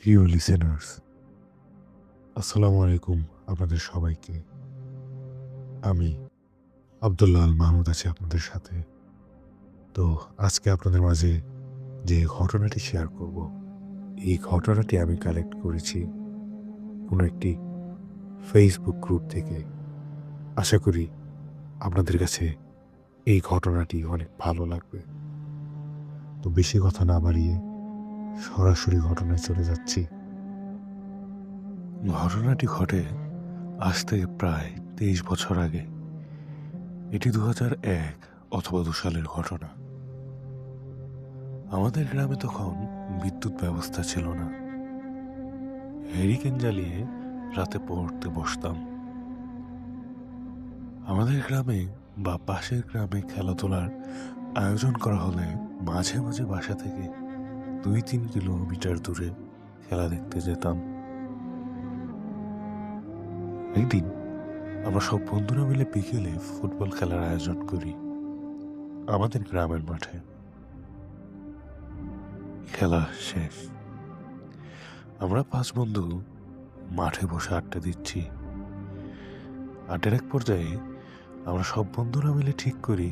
প্রিয় লিসেনার্স, আসসালামু আলাইকুম আপনাদের সবাইকে। আমি আব্দুল্লাহ আল মাহমুদ আছি আপনাদের সাথে। তো আজকে আপনাদের মাঝে যে ঘটনাটি শেয়ার করব, এই ঘটনাটি আমি কালেক্ট করেছি কোনো একটি ফেসবুক গ্রুপ থেকে। আশা করি আপনাদের কাছে এই ঘটনাটি অনেক ভালো লাগবে। তো বেশি কথা না বাড়িয়ে সরাসরি ঘটনায় চলে যাচ্ছি। ঘটনাটি ঘটে আজ থেকে প্রায় 23 বছর আগে। এটি 2001 অথবা 2 সালের ঘটনা। আমাদের গ্রামে তখন বিদ্যুৎ ব্যবস্থা ছিল না। হ্যারিকেন জ্বালিয়ে রাতে পড়তে বসতাম। আমাদের গ্রামে বা পাশের গ্রামে খেলাধুলার আয়োজন করা হলে মাঝে মাঝে বাসা থেকে 2-3 কিলোমিটার দূরে খেলা দেখতে যেতাম। একদিন আমরা সব বন্ধুরা মিলে বিকেলে ফুটবল খেলার আয়োজন করি আমাদের গ্রামের মাঠে। খেলা শেষ, আমরা 5 বন্ধু মাঠে বসে আড্ডা দিচ্ছি। আড্ডার এক পর্যায়ে আমরা সব বন্ধুরা মিলে ঠিক করি,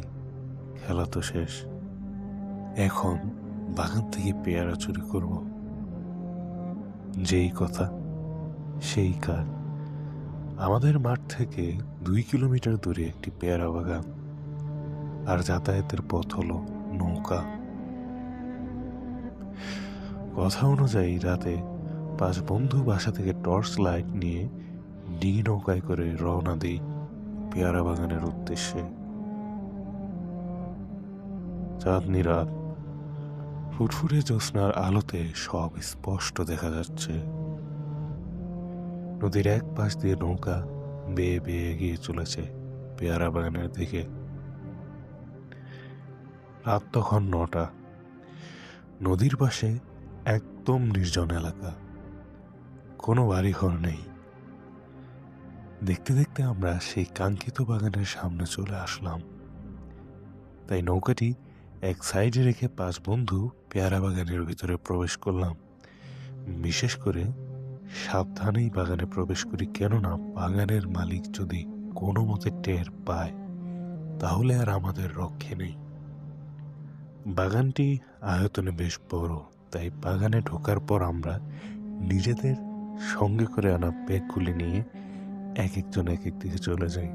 খেলা তো শেষ, এখন বাগান থেকে পেয়ারা চুরি করব। যেই কথা সেই কাজ। আমাদের মাঠ থেকে 2 কিলোমিটার দূরে একটি পেয়ারা বাগান, আর যাতায়াতের পথ হলো নৌকা। কথা অনুযায়ী রাতে 5 বন্ধু বাসা থেকে টর্চ লাইট নিয়ে ডিঙি নৌকায় করে রওনা দিই পেয়ারা বাগানের উদ্দেশ্যে। চাঁদনি রাত, ফুটফুটে জ্যোৎস্নার আলোতে সব স্পষ্ট দেখা যাচ্ছে। নদীর এক পাশ দিয়ে নৌকা বেয়ে বেয়ে এগিয়ে চলেছে পেয়ারা বাগানের দিকে। রাত তখন 9টা। নদীর পাশে একদম নির্জন এলাকা, কোনো বাড়িঘর নেই। দেখতে দেখতে আমরা সেই কাঙ্ক্ষিত বাগানের সামনে চলে আসলাম। তাই নৌকাটি এক সাইডে রেখে 5 বন্ধু পেয়ারা বাগানের ভিতরে প্রবেশ করলাম। বিশেষ করে সাবধানেই বাগানে প্রবেশ করি, কেননা বাগানের মালিক যদি কোনো মতে টের পায় তাহলে আর আমাদের রক্ষে নেই। বাগানটি আয়তনে বেশ বড়, তাই বাগানে ঢোকার পর আমরা নিজেদের সঙ্গে করে আনা ব্যাগগুলি নিয়ে এক একজন এক এক দিকে চলে যাই।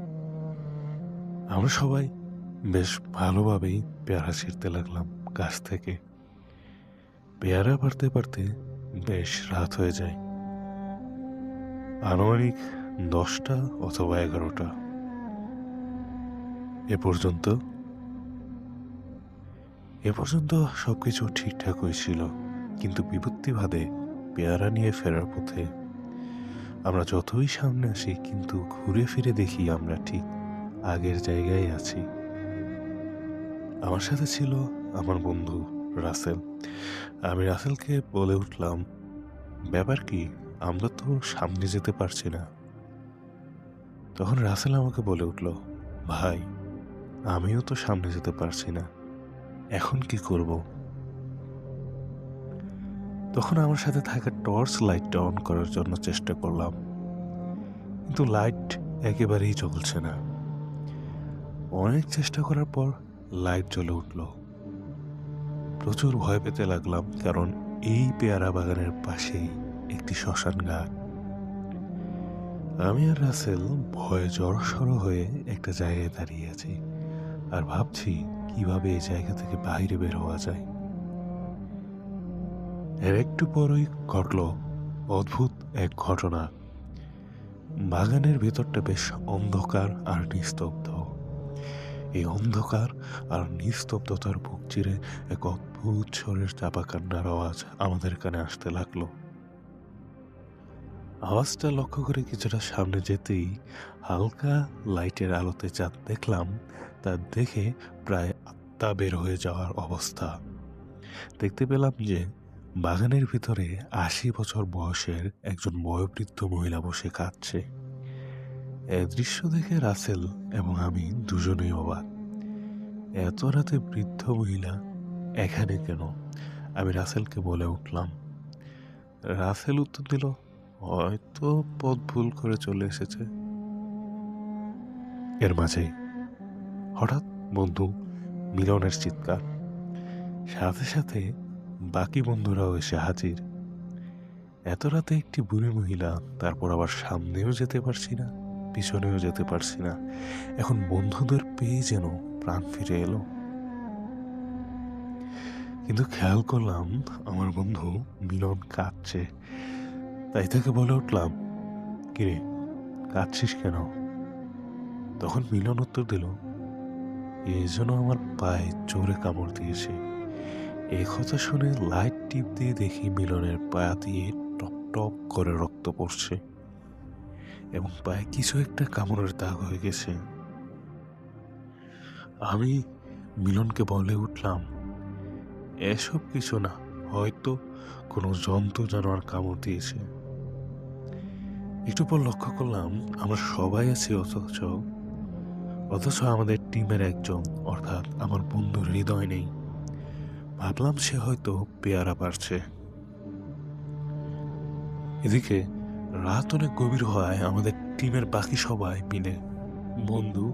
আমরা সবাই বেশ ভালোভাবেই পেয়ারা ছিঁড়তে লাগলাম গাছ থেকে। পেয়ারা পারতে পারতে বেশ রাত হয়ে যায়, আনুমানিক 10টা অথবা 11টা। এ পর্যন্ত সবকিছু ঠিকঠাক হয়েছিল, কিন্তু বিপত্তি বাদে পেয়ারা নিয়ে ফেরার পথে আমরা যতই সামনে আসি কিন্তু ঘুরে ফিরে দেখি আমরা ঠিক আগের জায়গায় আছি। আমার সাথে ছিল আমার বন্ধু রাসেল। আমি রাসেলকে বলে উঠলাম, ব্যাপার কি, আমরা তো সামনে যেতে পারছি না। তখন রাসেল আমাকে বলে উঠল, ভাই, আমিও তো সামনে যেতে পারছি না, এখন কি করব? তখন আমার সাথে থাকা টর্চ লাইটটা অন করার জন্য চেষ্টা করলাম, কিন্তু লাইট একেবারেই জ্বলছে না। অনেক চেষ্টা করার পর লাইট জ্বলে উঠল। প্রচুর ভয় পেতে লাগলাম, কারণ এই পেয়ারা বাগানের পাশেই একটি শ্মশান ঘাট। আমি আর রাসেল ভয়ে জড়সড় হয়ে একটা জায়গায় দাঁড়িয়ে আছি আর ভাবছি কিভাবে এই জায়গা থেকে বাইরে বের হওয়া যায়। এর একটু পরই ঘটল অদ্ভুত এক ঘটনা। বাগানের ভেতরটা বেশ অন্ধকার আর নিস্তব্ধ। এই অন্ধকার আর নিস্তব্ধতার বুক চিরে এক অদ্ভুত স্বরের চাপা কান্নার আওয়াজ আমাদের কানে আসতে লাগলো। আওয়াজটা লক্ষ্য করে কিছুটা সামনে যেতেই হালকা লাইটের আলোতে যা দেখলাম তা দেখে প্রায় আত্মা বের হয়ে যাওয়ার অবস্থা। দেখতে পেলাম যে বাগানের ভিতরে 80 বছর বয়সের একজন বয়োবৃদ্ধ মহিলা বসে কাঁদছে। এ দৃশ্য দেখে রাসেল এবং আমি দুজনেই অবাক। এত রাতে বৃদ্ধ মহিলা এখানে কেন? আমি রাসেলকে বলে উঠলাম। রাসেল উত্তর দিল, হয়তো পথ ভুল করে চলে এসেছে। এর মাঝেই হঠাৎ বন্ধু মিলনের চিৎকার, সাথে সাথে বাকি বন্ধুরাও এসে হাজির। এত রাতে একটি বুড়ি মহিলা, তারপর আবার সামনেও যেতে পারছি না, পিছনেও যেতে পারছি না। এখন বন্ধুদের পেয়ে যেন প্রাণ ফিরে এলো। কিন্তু খেয়াল করলাম আমার বন্ধু মিলন কাঁদছে। তাই তাকে বলে উঠলাম, কিরে কাঁদছিস কেন? তখন মিলন উত্তর দিল, এই জন্য আমার পায়ে জোরে কামড় দিয়েছে। এই কথা শুনে লাইট টিপ দিয়ে দেখি মিলনের পা দিয়ে টপ টপ করে রক্ত পড়ছে এবং পায়ে কিছু একটা কামড়ের দাগ হয়ে গেছে। আমি মিলনকে বলে উঠলাম, এসব কিছু না, হয়তো কোনো জন্তু জানোয়ার কামড় দিয়েছে। একটু পর লক্ষ্য করলাম আমরা সবাই আছি, অথচ আমাদের টিমের একজন, অর্থাৎ আমার বন্ধুর হৃদয় নেই। ভাবলাম সে হয়তো পেয়ারা পারছে। এদিকে রাত অনেক গভীর হওয়ায় আমাদের টিমের বাকি সবাই মিলে বন্ধু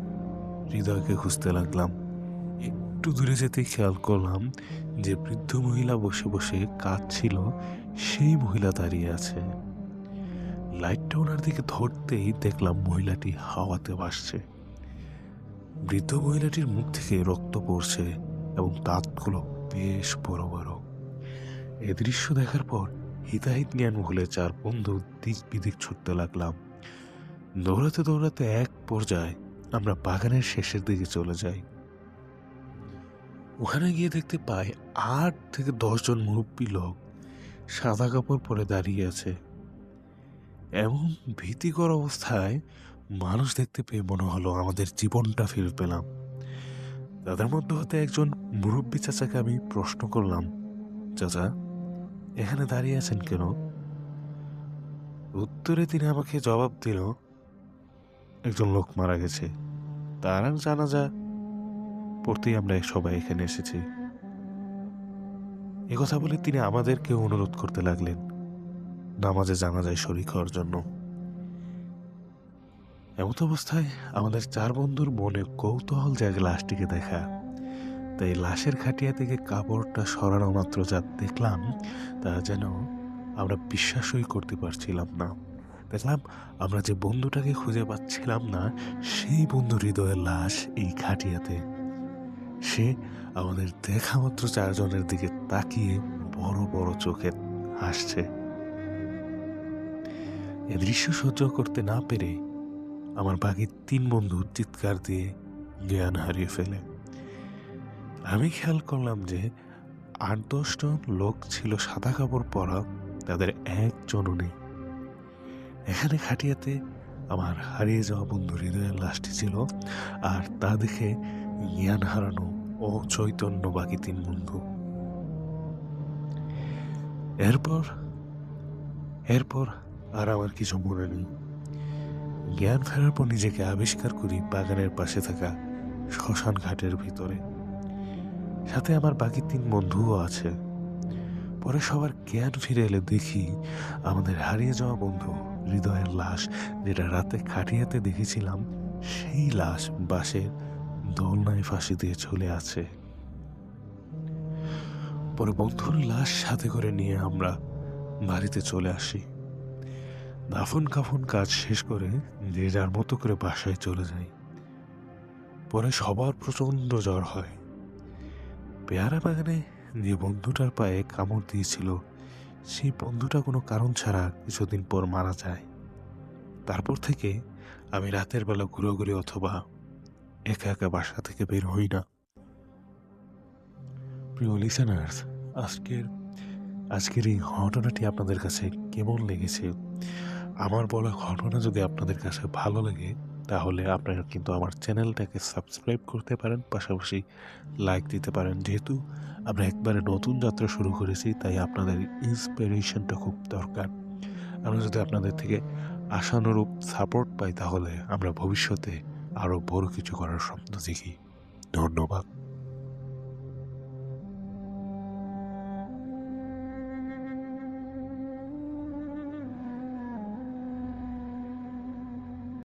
হৃদয়কে খুঁজতে লাগলাম। একটু দূরে যেতেই খেয়াল করলাম যে বৃদ্ধ মহিলা বসে বসে কাঁদছিল, সেই মহিলা দাঁড়িয়ে আছে। লাইটটা ওনার দিকে ধরতেই দেখলাম মহিলাটি হাওয়াতে ভাসছে। বৃদ্ধ মহিলাটির মুখ থেকে রক্ত পড়ছে এবং দাঁতগুলো বেশ বড় বড়। এই দৃশ্য দেখার পর হিতাহিত জ্ঞান ভুলে চার বন্ধু দিক বিদিক ছুটতে লাগলাম। দৌড়াতে দৌড়াতে এক পর্যায়ে আমরা বাগানের শেষের দিকে চলে যাই। ওখানে গিয়ে দেখতে পাই 8 থেকে 10 জন মুরব্বী লোক সাদা কাপড় পরে দাঁড়িয়ে আছে। এমন ভীতিকর অবস্থায় মানুষ দেখতে পেয়ে মনে হলো আমাদের জীবনটা ফিরে পেলাম। তাদের মধ্যে হতে একজন মুরব্বী চাচাকে আমি প্রশ্ন করলাম, চাচা এখানে দাঁড়িয়ে আছেন কেন? উত্তরে তিনি আমাকে জবাব দিল, একজন লোক মারা গেছে, তার জানাজা পড়তেই আমরা সবাই এখানে এসেছি। কথা বলে তিনি আমাদেরকে অনুরোধ করতে লাগলেন নামাজে জানাজায় শরীক হওয়ার জন্য। এমত অবস্থায় আমাদের চার বন্ধুর মনে কৌতূহল জাগে লাশটিকে দেখা। তাই লাশের খাটিয়া থেকে কাপড়টা সরানো মাত্র যা দেখলাম তা যেন আমরা বিশ্বাসই করতে পারছিলাম না। দেখলাম আমরা যে বন্ধুটাকে খুঁজে পাচ্ছিলাম না, সেই বন্ধু হৃদয়ের লাশ এই খাটিয়াতে। সে আমাদের দেখা মাত্র চারজনের দিকে তাকিয়ে বড় বড় চোখে হাসছে। এ দৃশ্য সহ্য করতে না পেরে আমার বাকি 3 বন্ধু চিৎকার দিয়ে জ্ঞান হারিয়ে ফেলে। আমি খেয়াল করলাম যে 8-10 জন লোক ছিল সাদা কাপড় পরা, তাদের একজনও নেই। এখানে খাটিয়াতে আমার হারিয়ে যাওয়া বন্ধু হৃদয়ের লাশটি ছিল, আর তা দেখে জ্ঞান হারানো ও চৈতন্য বাকি 3 বন্ধু। এরপর আর আমার কিছু মনে নেই। জ্ঞান ফেরার পর নিজেকে আবিষ্কার করি বাগানের পাশে থাকা শ্মশান ঘাটের ভিতরে, সাথে আমার বাকি 3 বন্ধুও আছে। পরে সবার জ্ঞান ফিরে এলে দেখি আমাদের হারিয়ে যাওয়া বন্ধু হৃদয়ের লাশ, যেটা রাতে খাটিয়াতে দেখেছিলাম, সেই লাশ বাসের দোলনায় ফাঁসি দিয়ে ঝুলে আছে। পরে বন্ধুর লাশ সাথে করে নিয়ে আমরা বাড়িতে চলে আসি। দাফন কাফন কাজ শেষ করে যে যার মতো করে বাসায় চলে যাই। পরে সবার প্রচন্ড জ্বর হয়। পেয়ারা বাগানে যে বন্ধুটার পায়ে কামড় দিয়েছিল, সেই বন্ধুটা কোনো কারণ ছাড়া কিছুদিন পর মারা যায়। তারপর থেকে আমি রাতের বেলা ঘুরোঘুরি অথবা একা একা বাসা থেকে বের হই না। প্রিয় লিসেনার্স, আজকের এই ঘটনাটি আপনাদের কাছে কেমন লেগেছে? আমার বলা ঘটনা যদি আপনাদের কাছে ভালো লাগে, তাহলে আপনারা কিন্তু আমার চ্যানেলটাকে সাবস্ক্রাইব করতে পারেন, পাশাপাশি লাইক দিতে পারেন। যেহেতু আমরা একবারে নতুন যাত্রা শুরু করেছি, তাই আপনাদের ইন্সপিরেশনটা খুব দরকার। আমরা যদি আপনাদের থেকে আশানুরূপ সাপোর্ট পাই, তাহলে আমরা ভবিষ্যতে আরও বড় কিছু করার স্বপ্ন দেখি। ধন্যবাদ।